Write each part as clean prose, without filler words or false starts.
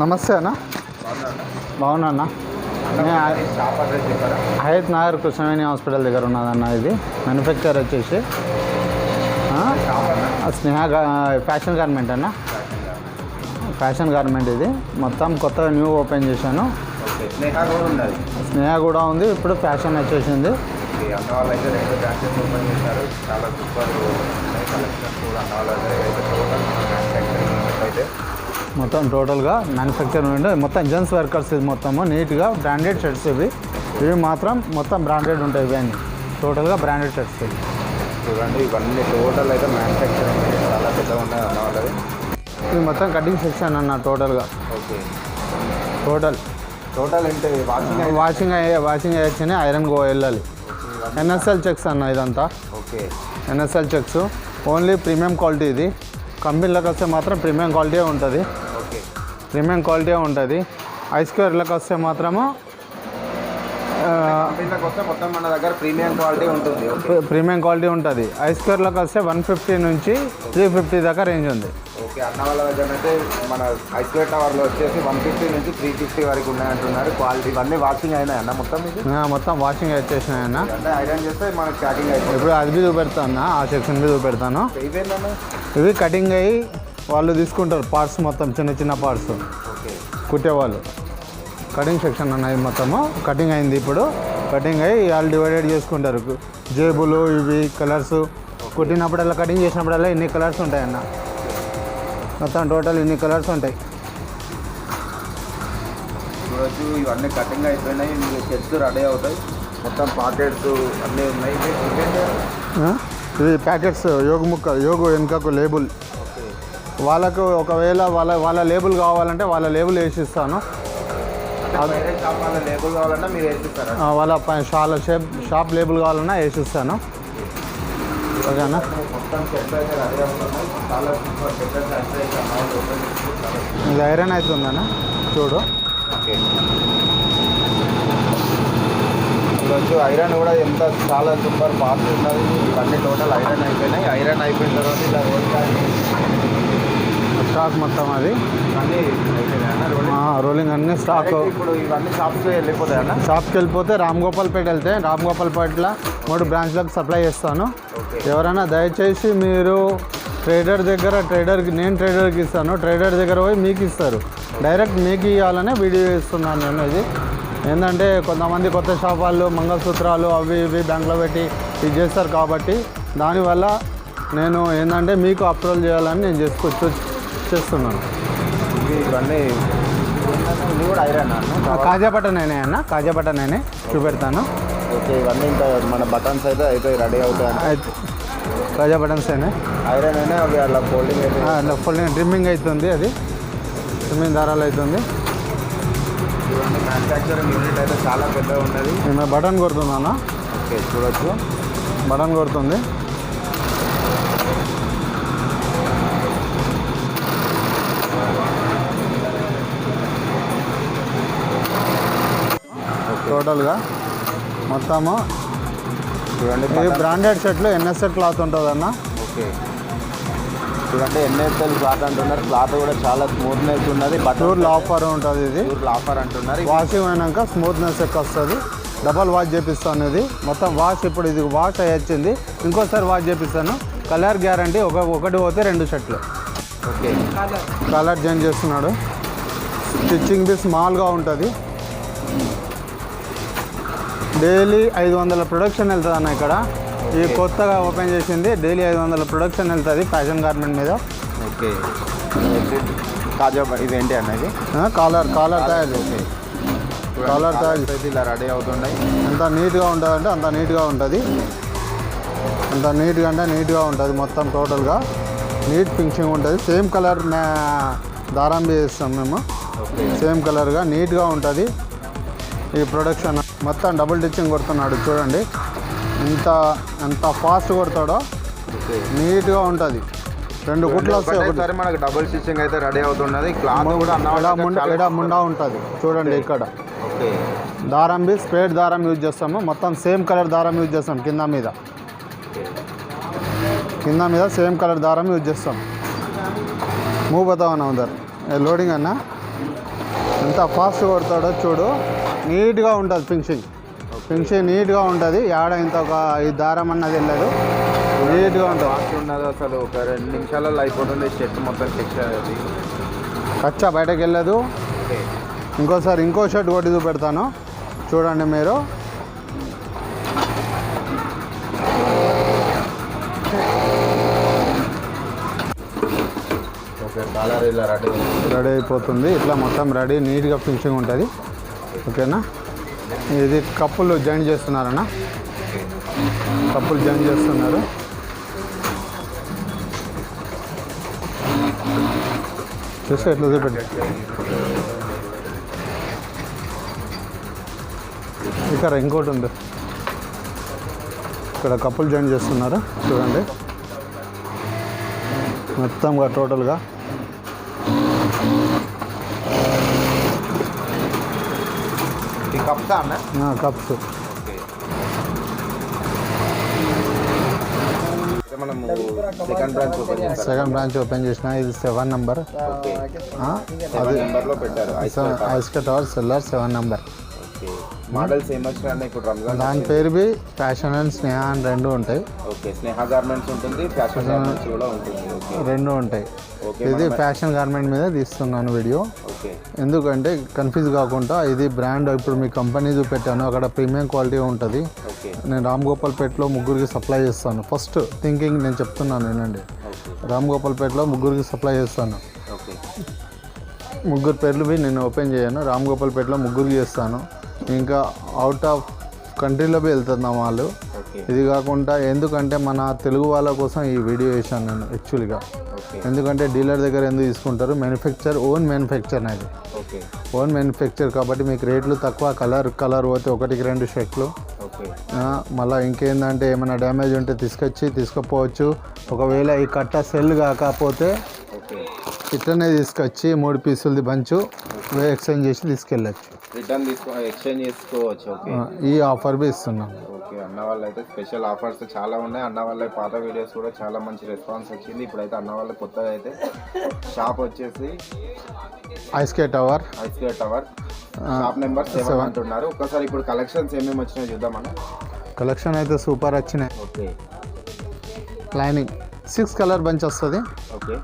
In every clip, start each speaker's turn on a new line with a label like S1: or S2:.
S1: నమస్తే అన్న. బాగున్నా అన్న. హయత్ నగర్ కృష్ణవేణి హాస్పిటల్ దగ్గర ఉన్నదన్న. ఇది మ్యానుఫ్యాక్చర్ వచ్చేసి స్నేహ ఫ్యాషన్ గార్మెంట్ అన్న. ఫ్యాషన్ గార్మెంట్ ఇది మొత్తం కొత్తగా న్యూ ఓపెన్ చేశాను. స్నేహ కూడా ఉంది, ఇప్పుడు ఫ్యాషన్ వచ్చేసింది. మొత్తం టోటల్గా మ్యానుఫ్యాక్చరింగ్ మొత్తం జెంట్స్ వర్కర్స్ ఇది మొత్తము నీట్గా బ్రాండెడ్ షర్ట్స్ ఇవి మాత్రం మొత్తం బ్రాండెడ్ ఉంటాయి. ఇవన్నీ టోటల్గా బ్రాండెడ్ షర్ట్స్
S2: చూడండి. ఇవన్నీ టోటల్ అయితే మ్యానుఫ్యాక్చరింగ్ చాలా పెద్దగా ఉన్నాయి అన్న వాళ్ళది.
S1: ఇది మొత్తం కటింగ్ సెక్షన్ అన్న టోటల్గా.
S2: ఓకే.
S1: టోటల్
S2: అంటే
S1: వాషింగ్ అయ్యొచ్చని ఐరన్ వెళ్ళాలి. ఎన్ఎస్ఎల్ చెక్స్ అన్న ఇదంతా.
S2: Okay.
S1: NSL checks only premium quality. ఇది కంపెనీలకు వస్తే మాత్రం ప్రీమియం క్వాలిటీ ఉంటుంది.
S2: ఓకే.
S1: ప్రీమియం క్వాలిటీ ఉంటుంది. ఐస్క్వేర్లకు వస్తే మాత్రము
S2: మొత్తం మన దగ్గర ప్రీమియం క్వాలిటీ ఉంటుంది.
S1: ప్రీమియం క్వాలిటీ ఉంటుంది. ఐస్క్వేర్లకు వస్తే 150 నుంచి 350 దాకా రేంజ్ ఉంది.
S2: ఓకే. అన్న వాళ్ళ దగ్గర అయితే మన ఐస్క్వేర్ టవర్లో వచ్చేసి 150 నుంచి 350 వరకు ఉన్నాయంటున్నారు. క్వాలిటీ ఇవన్నీ వాషింగ్ అయినాయి అన్న మొత్తం. ఇది
S1: మొత్తం వాషింగ్ వచ్చేసినాయన్న.
S2: అంటే ఐరన్ చేస్తే మనకి ప్యాకింగ్ అయిపోయింది.
S1: ఇప్పుడు అది బి చూపెడతాను, ఆ సెక్షన్ బి చూపెడతాను.
S2: ఇవేంటన్నా
S1: ఇవి కటింగ్ అయ్యి వాళ్ళు తీసుకుంటారు పార్ట్స్, మొత్తం చిన్న చిన్న పార్ట్స్.
S2: ఓకే.
S1: కుట్టేవాళ్ళు కటింగ్ సెక్షన్ అన్నది మొత్తము కటింగ్ అయింది. ఇప్పుడు కటింగ్ అయ్యి వాళ్ళు డివైడెడ్ చేసుకుంటారు. జేబులు ఇవి కలర్స్ కుట్టినప్పుడల్లా కటింగ్ చేసినప్పుడల్లా ఇన్ని కలర్స్ ఉంటాయన్న. మొత్తం టోటల్ ఇన్ని కలర్స్ ఉంటాయి.
S2: ఈరోజు ఇవన్నీ కటింగ్ అయిపోయినాయి. మీకు చెట్స్ రెడీ అవుతాయి. మొత్తం పాకెట్స్ అన్నీ ఉన్నాయి.
S1: ఇవి ప్యాకెట్స్ యోగు వెనుకకు లేబుల్. వాళ్ళకు ఒకవేళ వాళ్ళ లేబుల్ కావాలంటే వాళ్ళ లేబుల్ వేసిస్తాను.
S2: లేబుల్ కావాలన్నా మీరు వేసిస్తారా?
S1: వాళ్ళ షాప్ లేబుల్ కావాలన్నా వేసిస్తాను. ఓకేనా? ఇది ఐరన్ అవుతుందన్నా చూడు.
S2: ఈరోజు ఐరన్ కూడా ఎంత చాలా సూపర్ ఫాస్ట్ ఉన్నది. ఇవన్నీ టోటల్ ఐరన్ అయిపోయినాయి. ఐరన్ అయిపోయిన తర్వాత ఇలా
S1: స్టాక్ మొత్తం అది
S2: అన్నీ
S1: రోలింగ్ అన్నీ స్టాక్.
S2: ఇప్పుడు ఇవన్నీ షాప్స్కి వెళ్ళిపోతాయన్న.
S1: షాప్కి వెళ్ళిపోతే రామ్గోపాల్పేట వెళ్తే రామ్గోపాల్పేటలో 3 బ్రాంచ్లకు సప్లై చేస్తాను. ఎవరైనా దయచేసి మీరు నేను ట్రేడర్కి ఇస్తాను. ట్రేడర్ దగ్గర పోయి మీకు ఇస్తారు. డైరెక్ట్ మీకు ఇవ్వాలనే వీడియో ఇస్తున్నాను నేను. ఇది ఏంటంటే కొంతమంది కొత్త షాప్ వాళ్ళు మంగళసూత్రాలు అవి ఇవి బ్యాంక్లో పెట్టి ఇది చేస్తారు కాబట్టి దానివల్ల నేను ఏంటంటే మీకు అప్రోల్ చేయాలని నేను చేస్తున్నాను.
S2: ఇవన్నీ కూడా ఐరన్
S1: కాజాపట్టనేనే అన్న. కాజాపట్టనేనే చూపెడతాను.
S2: ఓకే. ఇవన్నీ ఇంకా మన బటన్స్ అయితే అయిపోయి రెడీ అవుతాయి.
S1: కాజా బటన్స్ అయినా
S2: ఐరన్ అయినా అవి అలా ఫోల్డింగ్ అయితే
S1: అలా ఫోల్డింగ్ ట్రిమ్మింగ్ అవుతుంది. అది ట్రిమ్మింగ్ దారాలు అవుతుంది.
S2: ఇవన్నీ మ్యానుఫ్యాక్చరింగ్ యూనిట్ అయితే చాలా పెద్దగా ఉన్నది.
S1: నేను బటన్ కొడుతున్నాను.
S2: ఓకే. చూడొచ్చు.
S1: బటన్ కొడుతుంది. టోటల్గా మొత్తము
S2: చూడండి.
S1: ఇది బ్రాండెడ్ షర్ట్లు ఎన్ఎస్ఎల్ క్లాత్ ఉంటుంది అన్న.
S2: ఓకే. చూడండి ఎన్ఎస్ఎల్ క్లాత్ అంటున్నారు. క్లాత్ కూడా చాలా స్మూత్నెస్ ఉన్నది.
S1: ప్యూర్ లాఫర్ ఉంటుంది. ఇది
S2: ప్యూర్ లాఫర్ అంటున్నారు.
S1: వాషింగ్ అయినాక స్మూత్నెస్ ఎక్కువ వస్తుంది. డబల్ వాష్ చేపిస్తాను. ఇది మొత్తం వాష్ ఇప్పుడు ఇది వాష్ అయ్యింది. ఇంకోసారి వాష్ చేపిస్తాను. Colour guarantee. ఒకటి పోతే 2 షర్ట్లు.
S2: ఓకే.
S1: కలర్ చేంజ్ చేస్తున్నాడు. స్టిచ్చింగ్ బి స్మాల్గా ఉంటుంది. డైలీ 500 ప్రొడక్షన్ వెళ్తుంది అన్న. ఇక్కడ ఈ కొత్తగా ఓపెన్ చేసింది. డైలీ 500 ప్రొడక్షన్ వెళ్తుంది ఫ్యాషన్ గార్మెంట్ మీద.
S2: ఓకే. కాజా ఇదేంటి అన్నది
S1: కాలర్ తయారు.
S2: ఓకే.
S1: కాలర్ తయారు
S2: ఇలా రెడీ అవుతున్నాయి.
S1: ఎంత నీట్గా ఉంటుంది అంటే అంత నీట్గా ఉంటుంది. అంత నీట్గా ఉంటుంది. మొత్తం టోటల్గా నీట్ ఫినిషింగ్ ఉంటుంది. సేమ్ కలర్ దారం వేస్తాం మేము. సేమ్ కలర్గా నీట్గా ఉంటుంది. ఈ ప్రొడక్షన్ మొత్తం డబుల్ స్టిచ్చింగ్ కొడుతున్నాడు. చూడండి ఎంత ఫాస్ట్ కొడతాడో. నీట్గా ఉంటుంది. 2 కుట్లు వస్తాయి.
S2: ఒకసారి మనకు డబుల్ స్టిచ్చింగ్ అయితే రెడీ అవుతున్నది. క్లాత్ కూడా
S1: ముండా ఉంటుంది. చూడండి ఇక్కడ.
S2: ఓకే.
S1: దారం బి స్ప్రేడ్ దారం యూజ్ చేస్తాము. మొత్తం సేమ్ కలర్ దారం యూజ్ చేస్తాం. కింద మీద సేమ్ కలర్ దారం యూజ్ చేస్తాం. मूव बताओ ना उधर। లోడింగ్ అన్న ఎంత ఫాస్ట్ కొడతాడో చూడు. నీట్గా ఉంటుంది ఫినిషింగ్ నీట్గా ఉంటుంది. ఏడ ఇంత ఒక ఈ దారం అన్నది వెళ్ళదు, నీట్గా ఉంటుంది.
S2: ఫాస్ట్ ఉన్నది అసలు ఒక 2 నిమిషాలలో అయిపోతుంది. షర్ట్ మొత్తం చెక్ చేయాలి,
S1: కచ్చా బయటకు వెళ్ళదు. ఇంకోసారి ఇంకో షర్ట్ కొట్టి చూపెడతాను చూడండి మీరు. రెడీ అయిపోతుంది. ఇట్లా మొత్తం రెడీ నీట్గా ఫినిషింగ్ ఉంటుంది. ఓకేనా. ఇది కప్పులు జాయిన్ చేస్తున్నారన్న, కప్పులు జాయిన్ చేస్తున్నారు. చూస్తే ఎట్లా చూపెట్టి ఇక్కడ ఇంకోటి ఉంది, ఇక్కడ కప్పులు జాయిన్ చేస్తున్నారు చూడండి మొత్తంగా టోటల్గా. కప్స్ సెకండ్ బ్రాంచ్ ఓపెన్ చేసిన. ఇది 7 నెంబర్. ఐస్కే టవర్ సెల్లర్ 7 నెంబర్.
S2: మోడల్స్ ఏమొచ్చినా ఇప్పుడు రంజాన్
S1: దాని పేరు బి ఫ్యాషన్ అండ్ స్నేహ అని 2 ఉంటాయి.
S2: ఓకే, స్నేహ గార్మెంట్స్ ఉంటుంది, ఫ్యాషన్ గార్మెంట్స్ కూడా ఉంటుంది.
S1: 2 ఉంటాయి. ఇది ఫ్యాషన్ గార్మెంట్ మీద తీస్తున్నాను వీడియో.
S2: ఓకే,
S1: ఎందుకంటే కన్ఫ్యూజ్ కాకుండా ఇది బ్రాండ్. ఇప్పుడు మీ కంపెనీ చూపెట్టాను, అక్కడ ప్రీమియం క్వాలిటీ ఉంటుంది. నేను రామ్ గోపాల్పేటలో 3 సప్లై చేస్తాను. ఫస్ట్ థింకింగ్ నేను చెప్తున్నాను ఏంటండి, రామ్ గోపాల్పేటలో 3 సప్లై చేస్తాను. 3 పేర్లు నేను ఓపెన్ చేయను, రామ్ గోపాల్పేటలో 3 చేస్తాను. ఇంకా అవుట్ ఆఫ్ కంట్రీలో వెళ్తుంది నా వాళ్ళు. ఇది కాకుండా ఎందుకంటే మన తెలుగు వాళ్ళ కోసం ఈ వీడియో చేశాను నేను యాక్చువల్గా. ఎందుకంటే డీలర్ దగ్గర ఎందుకు తీసుకుంటారు, ఓన్ మ్యానుఫ్యాక్చర్ నాది, ఓన్ మ్యానుఫ్యాక్చర్ కాబట్టి మీకు రేట్లు తక్కువ. కలర్ పోతే 1కి 2 షర్ట్లు. మళ్ళీ ఇంకేందంటే ఏమైనా డ్యామేజ్ ఉంటే తీసుకుపోవచ్చు. ఒకవేళ ఈ కట్ట సెల్ కాకపోతే ఇట్లనే తీసుకొచ్చి 3 పీసులది బంచు ఎక్స్చేంజ్ చేసి తీసుకెళ్ళచ్చు,
S2: రిటర్న్ ఎక్స్చేంజ్ చేసుకోవచ్చు.
S1: ఈ ఆఫర్ బి ఇస్తున్నాం.
S2: ఓకే, అన్న వాళ్ళు అయితే స్పెషల్ ఆఫర్స్ చాలా ఉన్నాయి. అన్న వాళ్ళ పాత వీడియోస్ కూడా చాలా మంచి రెస్పాన్స్ వచ్చింది. ఇప్పుడైతే అన్న వాళ్ళ కొత్తగా అయితే షాప్ వచ్చేసి
S1: ఐస్కే టవర్
S2: షాప్ నెంబర్ 7 అంటున్నారు. ఒక్కసారి ఇప్పుడు కలెక్షన్స్ ఏమేమి వచ్చినాయో చూద్దామన్నా.
S1: కలెక్షన్ అయితే సూపర్ వచ్చినాయి.
S2: ఓకే,
S1: లైనింగ్ 6 కలర్ బంచ్ వస్తుంది.
S2: ఓకే,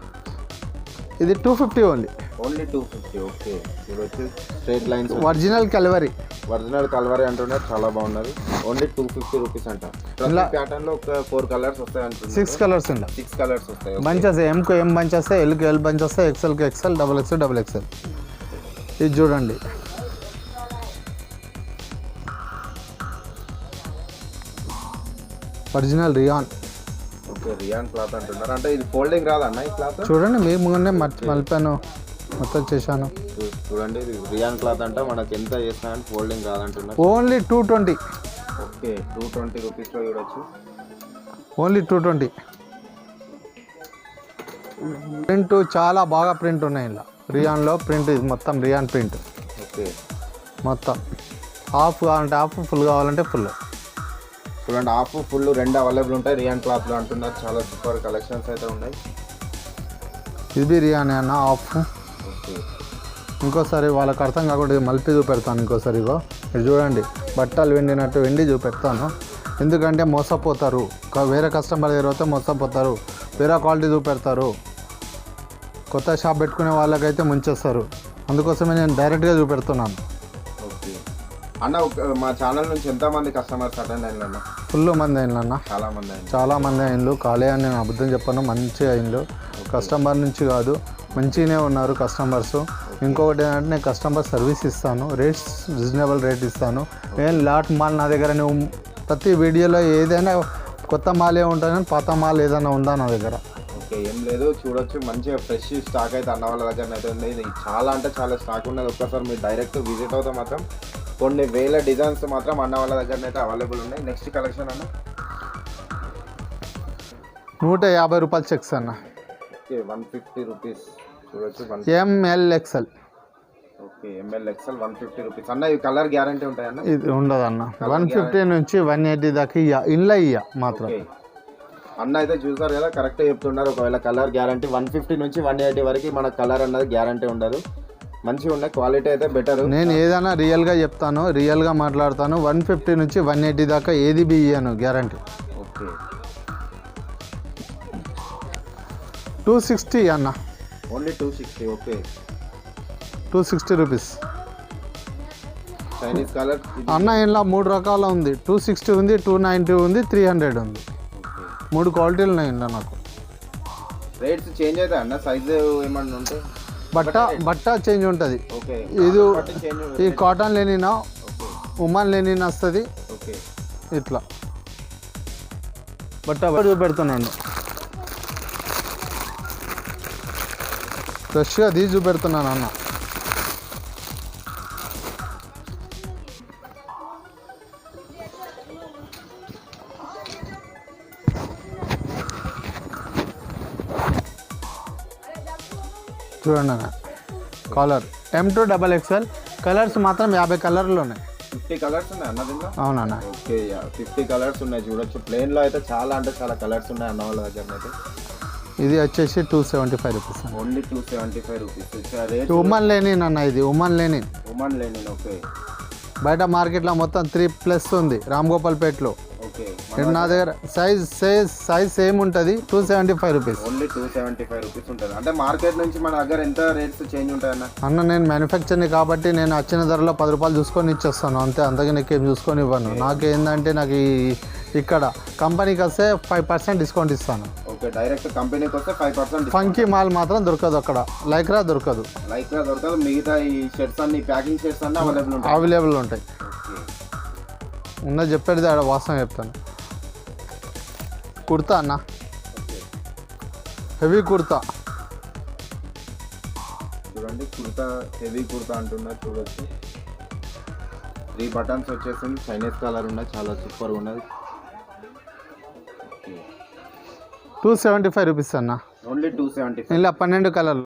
S1: ఇది 250 ఓన్లీ
S2: 250. ఓకే, ఇది వచ్చి స్ట్రైట్ లైన్స్
S1: ఒరిజినల్ కల్వరీ
S2: అంటున్నారు. చాలా బాగున్నది. ఓన్లీ 250 రూపీస్ అంట. ప్యాటర్న్ లో ఒక 4 కలర్స్ వస్తాయి అంటున్నారు.
S1: 6 కలర్స్ అండి.
S2: 6 కలర్స్ వస్తాయి.
S1: బంచెస్ ఎంకు ఎం బంచ్ వస్తాయి, ఎల్కు ఎల్ బంచ్ వస్తాయి, ఎక్సెల్కి ఎక్సెల్, డబుల్ ఎక్సెల్. ఇది చూడండి, original rayon.
S2: Okay, rayon cloth అంటున్నారు. అంటే ఇది ఫోల్డింగ్ రాదన్న ఈ క్లాత్?
S1: చూడండి, మీ ముందే మలిపాను, మొత్తం చేశాను.
S2: చూడండి, ఇది రియాన్ క్లాత్ అంట. మనకి ఎంత చేస్తానంటే ఫోల్డింగ్ రాదంటున్నారు.
S1: ఓన్లీ 220.
S2: ఓకే, 220 రూపీస్లో చూడొచ్చు.
S1: ఓన్లీ 220. ప్రింట్ చాలా బాగా ప్రింట్ ఉన్నాయి ఇలా. రియాన్లో ప్రింట్, ఇది మొత్తం రియాన్ ప్రింట్.
S2: ఓకే,
S1: మొత్తం హాఫ్ కావాలంటే హాఫ్, ఫుల్ కావాలంటే ఫుల్.
S2: చూడండి, హాఫ్ ఫుల్ 2 అవైలబుల్ ఉంటాయి రియాన్ క్లాత్లో అంటున్నారు. చాలా సూపర్ కలెక్షన్స్ అయితే ఉన్నాయి.
S1: ఇది రియానే అన్న హాఫ్.
S2: ఓకే,
S1: ఇంకోసారి వాళ్ళకి అర్థం కాకుండా మలిపి చూపెడతాను. ఇంకోసారి ఇగో ఇది చూడండి, బట్టలు వెండి చూపెడతాను. ఎందుకంటే మోసపోతారు, వేరే కస్టమర్ దగ్గర అయితే మోసపోతారు, వేరే క్వాలిటీ చూపెడతారు. కొత్త షాప్ పెట్టుకునే వాళ్ళకైతే ముంచేస్తారు. అందుకోసమే నేను డైరెక్ట్గా చూపెడుతున్నాను.
S2: ఓకే అన్న, మా ఛానల్ నుంచి ఎంతమంది కస్టమర్స్ అటెండ్ అయినా?
S1: ఫుల్ మంది అయినా, చాలా మంది అయిన్లు. ఖాళీ అని నేను అబద్ధం చెప్పాను, మంచిగా అయిన్లు. కస్టమర్ నుంచి కాదు, మంచిగానే ఉన్నారు కస్టమర్స్. ఇంకొకటి ఏంటంటే నేను కస్టమర్ సర్వీస్ ఇస్తాను, రేట్స్ రీజనబుల్ రేట్ ఇస్తాను. నేను లాట్ మాల్ నా దగ్గర, నువ్వు ప్రతి వీడియోలో ఏదైనా కొత్త మాలే ఉంటుంది, కానీ పాత మాల్ ఏదైనా ఉందా నా దగ్గర?
S2: ఓకే, ఏం లేదు, చూడొచ్చు. మంచిగా ఫ్రెష్ స్టాక్ అయితే అన్న వాళ్ళ దగ్గర అయితే ఉంది. ఇది చాలా అంటే చాలా స్టాక్ ఉన్నది. ఒక్కసారి మీరు డైరెక్ట్ విజిట్ అవుతే మాత్రం కొన్ని వేల డిజైన్స్ మాత్రం అన్న వాళ్ళ దగ్గర అయితే అవైలబుల్ ఉన్నాయి. నెక్స్ట్ కలెక్షన్ అన్న
S1: 150 రూపాయలు చెక్స్ అన్న.
S2: ఓకే, 150 రూపీస్ చూడొచ్చు.
S1: ML excel.
S2: Okay, ML excel 150 rupees అన్న. ఈ కలర్ గ్యారంటీ ఉంటాయన్న?
S1: ఇది ఉండదు అన్న. 150 నుంచి 180 దాకా ఇంట్లో మాత్రం.
S2: అన్న అయితే చూసారు కదా, కరెక్ట్ చెప్తున్నారు. ఒకవేళ కలర్ గ్యారంటీ 150 నుంచి 180 వరకు మన కలర్ అన్నది గ్యారంటీ ఉండదు. మంచిగా ఉన్నాయి, క్వాలిటీ అయితే బెటర్.
S1: నేను ఏదైనా రియల్గా చెప్తాను, రియల్గా మాట్లాడతాను. 150 నుంచి 180 దాకా ఏది బి ఇయ్యాను గ్యారంటీ.
S2: ఓకే
S1: 260 అన్న,
S2: only 260. Okay
S1: 260 rupees
S2: Chinese colour
S1: అన్న. ఇంట్లో 3 రకాలు ఉంది, 260 ఉంది, 290 ఉంది, 300 ఉంది. 3 క్వాలిటీలు ఉన్నాయి ఇంట్లో నాకు.
S2: రేట్స్ చేంజ్ అవుతాయి అన్న, సైజు ఏమన్నా ఉంటే
S1: బట్ట చేంజ్ ఉంటుంది.
S2: ఓకే
S1: ఇది ఈ కాటన్ లెనినా, ఉమాన్ లెనిన్ వస్తుంది.
S2: ఓకే
S1: ఇట్లా బట్ట చూపెడుతున్నాను, ఫ్రెష్గా తీసి చూపెడుతున్నాను అన్న. చూడండి అన్న, collar M to XXL, colours మాత్రం 50 కలర్లు ఉన్నాయి.
S2: 50 కలర్స్ ఉన్నాయి అన్న దీంట్లో.
S1: అవునన్న.
S2: ఓకే 50 కలర్స్ ఉన్నాయి చూడొచ్చు. ప్లేన్లో అయితే చాలా అంటే చాలా కలర్స్ ఉన్నాయి అన్న వాళ్ళ దగ్గర అయితే.
S1: ఇది వచ్చేసి 275 rupees.
S2: Only 275 rupees.
S1: Woman linen అన్న, ఇది woman linen.
S2: Woman linen okay.
S1: బయట మార్కెట్లో మొత్తం 3+ ఉంది రామ్ గోపాల్పేటలో.
S2: ఓకే
S1: నా దగ్గర సైజ్ సేమ్ ఉంటుంది, 275 రూపీస్.
S2: ఓన్లీ 275 రూపీస్ ఉంటుంది. అంటే మార్కెట్ నుంచి మన దగ్గర ఎంత రేట్స్ చేంజ్ ఉంటాయన్న?
S1: అన్న నేను మ్యానుఫ్యాక్చర్ని కాబట్టి నేను వచ్చిన ధరలో 10 రూపాయలు చూసుకొని ఇచ్చేస్తాను అంతే, అంతగా నీకేం చూసుకొని ఇవ్వను. నాకు ఏంటంటే నాకు ఇక్కడ కంపెనీకి వస్తే 5% డిస్కౌంట్ ఇస్తాను.
S2: ఓకే డైరెక్ట్ కంపెనీకి వస్తే 5%.
S1: ఫంకీ మాల్ మాత్రం దొరకదు అక్కడ, లైక్రా దొరకదు.
S2: మిగతా ఈ షర్ట్స్ అన్ని ప్యాకింగ్ షర్ట్స్ అన్ని
S1: అవైలబుల్ ఉంటాయి. ఉన్నది చెప్పేది ఆడ వాస్తవం చెప్తాను. కుర్తా అన్న, హెవీ కుర్తా
S2: చూడండి. కుర్తా హెవీ కుర్తా అంటున్నారు చూడొచ్చు. 3 బటన్స్ వచ్చేసింది, చైనీస్ కలర్ ఉన్నాయి, చాలా సూపర్గా ఉన్నది.
S1: 275 రూపీస్ అన్న.
S2: ఓన్లీ 275.
S1: ఇలా 12 కలర్లు.